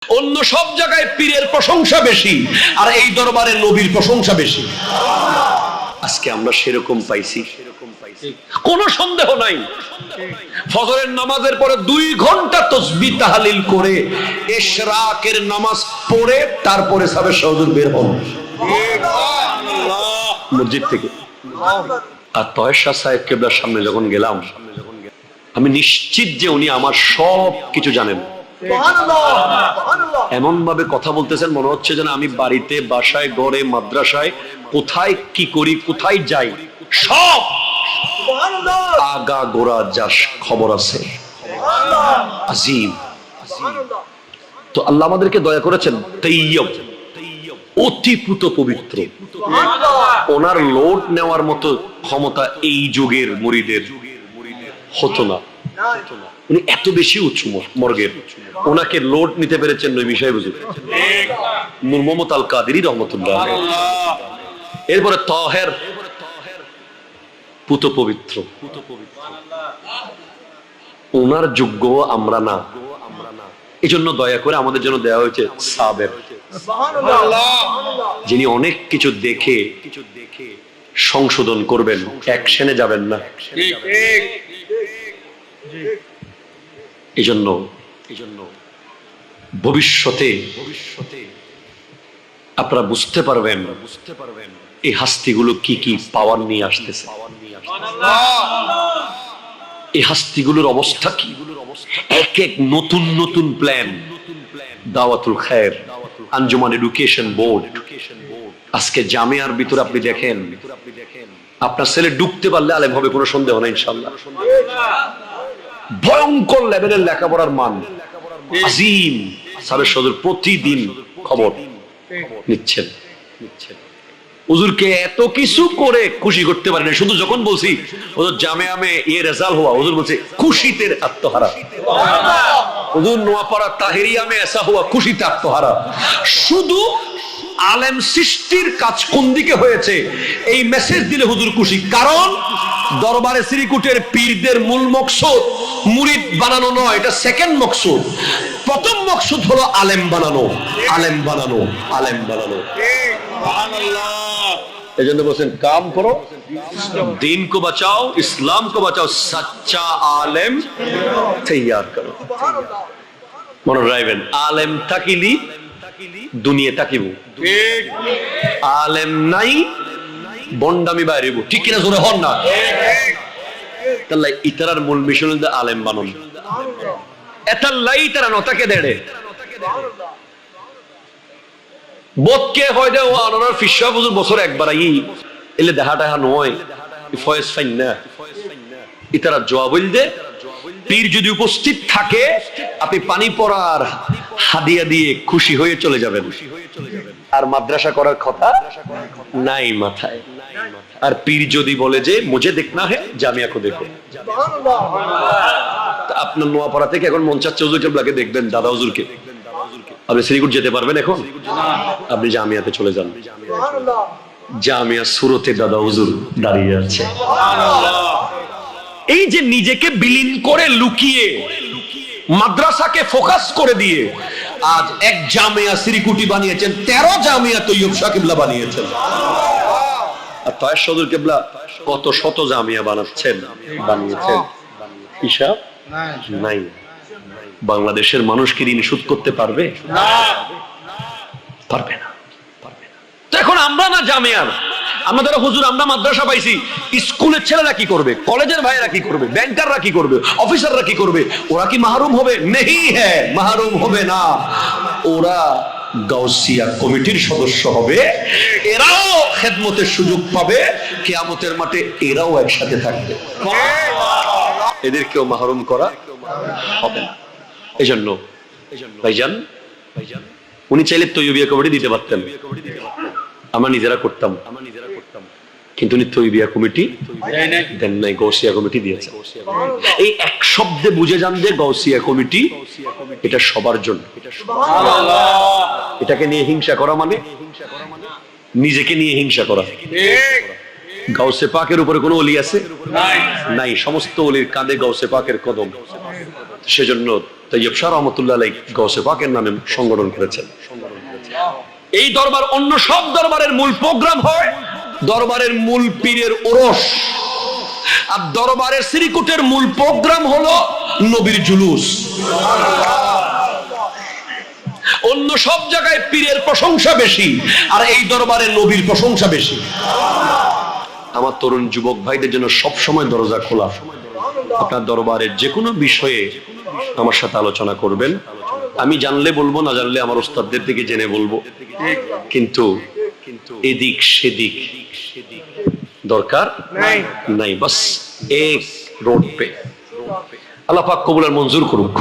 অন্য সব জায়গায় পীরের প্রশংসা বেশি, আর এই দরবারে নবীর প্রশংসা বেশি। আজকে আমরা সেরকম পাইছি, কোনো সন্দেহ নাই। ফজরের নামাজের পরে 2 ঘন্টা তাসবিহ তাহলিল করে ইশরাকের নামাজ পড়ে তারপরে সাবে হুজুর বের হন মসজিদ থেকে। আর তয়েশা সাহেব কেবলার সামনে যখন গেলাম, আমি নিশ্চিত যে উনি আমার সব কিছু জানেন। এমন ভাবে কথা বলতেছেন মনে হচ্ছে যেন আমি বাড়িতে, বাসায়, ঘরে, মাদ্রাসায় কোথায় কি করি, কোথায় যাই, সব আগা গোড়া যা খবর আছে। আজিম। তো আল্লাহ আমাদেরকে দয়া করেছেন, তাইয়্যব, অতি পুত পবিত্র। ওনার লোড নেওয়ার মতো ক্ষমতা এই যুগের মুরিদের হতো না। উনি এত বেশি উচ্চ মর্গের, ওনাকে লোড নিতে পেরেছেন ওই বিষয় বুঝুন নূর মোহাম্মদ আল কাদেরী রহমতুল্লাহ। এরপরে তাহের, পুত পবিত্র। ওনার যোগ্য আমরা না, এই জন্য দয়া করে আমাদের জন্য দেওয়া হয়েছে সাবের, যিনি অনেক কিছু দেখে সংশোধন করবেন, অ্যাকশনে যাবেন না। এই জন্য ভবিষ্যতে আপনারা বুঝতে পারবেন এই হাস্তিগুলো কি কি পাওয়ার নিয়ে আসতেছে, এই হাস্তিগুলোর অবস্থা কি। এক এক নতুন নতুন প্ল্যান। দাওয়াতুল খায়ের, আঞ্জুমান এডুকেশন বোর্ড। আজকে জামিয়ার ভিতরে আপনি দেখেন, আপনার ছেলে ঢুকতে পারলে আলেম হবে, কোনো সন্দেহ নেই ইনশাআল্লাহ। ভয়ঙ্কর লেভেলের লেখাপড়ার মান। আজিম সাবের সদর প্রতিদিন খবর নিচ্ছেন। হুজুরকে এত কিছু করে খুশি করতে পারেন, শুধু যখন বলছি হুজুর জামিয়া মে ये রেজাল্ট हुआ, হুজুর বলছে খুশিতে আত্মহারা। হুজুর নোয়াপাড়া তাহেরিয়া মে ऐसा हुआ, খুশিতে আত্মহারা। শুধু আলেম সৃষ্টির কাজ কোন দিকে হয়েছে এই মেসেজ দিলে হুজুর খুশি। কারণ দরবারে শ্রীকুটের পীরদের মূল মকসুদ মুরিদ বানানো নয়, এটা সেকেন্ড মকসুদ। প্রথম মকসুদ হলো আলেম বানানো, আলেম বানানো, আলেম বানানো। এই জন্য বলছেন কাম করো, দিন কো বাঁচাও, ইসলাম কো বাঁচাও, সচ্চা আলেম তৈয়ার করো। মনে রাখবেন, আলেম থাকিলি দুনিয়া তাকিব, আলেম নাই বন্ডামি বাইরেব। ঠিক কিনা জোরে হন না? তাহলে ইতারার মূল মিশন আলেম বানন। এতাল্লাই তারা নতাকে দেড়ে বোধকে হয় দে ও আনার ফিসা বুঝুর বছর একবার আই এলে দেখাটা নয় ফয়েজ ফাইন না। ইতারা জবাব দে, পীর যদি উপস্থিত থাকে আপনি পানি পড়ার হাদিয়া দিয়ে খুশি হয়ে চলে যাবেন, আর মাদ্রাসা করার কথা নাই মাথায়। আর পীর যদি বলে যে মুঝে দেখনা হে জামিয়া কো দেখো, আপনার নোয়াপাড়া থেকে এখন মন চাচ্ছে হুজুর কেবলাকে দেখবেন, দাদা হুজুরকে। আপনি শ্রীকুট যেতে পারবেন এখন? আপনি জামিয়াতে চলে যান। জামিয়া সুরতে দাদা হুজুর দাঁড়িয়ে আছে। এই যে নিজেকে বিলীন করে লুকিয়ে মাদ্রাসাকে ফোকাস করে দিয়ে আজ এক জামিয়া শ্রীকুটি বানিয়েছেন, 13 জামিয়া তৈয়ব শাহ কিবলা বানিয়েছেন। আর তয়েশ সদর কিবলা কত শত জামিয়া বানাচ্ছেন, বানিয়েছেন, হিসাব নাই। বাংলাদেশের মানুষ কি ঋণ শোধ করতে পারবে? পারবে না। তো এখন আমরা না জামিয়ার, আমাদের হুজুর আমরা মাদ্রাসা পাইছি, স্কুলের ছেলেরা কি করবে, কলেজের ভাইয়েরা কি করবে, ব্যাংকাররা কি করবে, অফিসাররা কি করবে? ওরা কি মাহরুম হবে? নেই, হ্যাঁ মাহরুম হবে না। ওরা গাউসিয়া কমিটির সদস্য হবে, এরাও খেদমতের সুযোগ পাবে, কিয়ামতের মাঠে এরাও একসাথে থাকবে। এদেরকেও মাহরুম করা হবে না। এজন্য ভাইজান উনি চাইলে তৈয়বিয়া কমিটি দিতে পারতেন, আমরা নিজেরা করতাম, কিন্তু উনি তৈয়বিয়া কমিটি দেন নাই, গাউসিয়া কমিটি দিয়েছে। এই এক শব্দে বুঝে যান যে গাউসিয়া কমিটি এটা সবার জন্য। এটাকে নিয়ে হিংসা করা মানে নিজেকে নিয়ে হিংসা করা। গাউসে পাকের উপরে কোনো ওলি আছে? নাই। সমস্ত ওলির কাঁধে গাউসে পাকের কদম। সেজন্য তৈয়ব শাহ রহমতুল্লাহ আলাইহি গৌসে পাকের নামে সংগঠন করেছেন। এই দরবার অন্য সব দরবারের মূল প্রোগ্রাম হয় দরবারের মূল পীরের ওরস, আর দরবারের শ্রীকুটের মূল প্রোগ্রাম হলো নবীর জুলুস। অন্য সব জায়গায় পীরের প্রশংসা বেশি, আর এই দরবারে নবীর প্রশংসা বেশি। আমার তরুণ যুবক ভাইদের জন্য সব সময় দরজা খোলা। আপনার দরবারের যে কোনো বিষয়ে আমার সাথে আলোচনা করবেন। আমি জানলে বলবো, না জানলে আমার উস্তাদদের থেকে জেনে বলবো, কিন্তু এদিক সেদিক দরকার নাই। বাস এক রোড পে। আল্লাহ পাক কবুল আর মঞ্জুর করুক।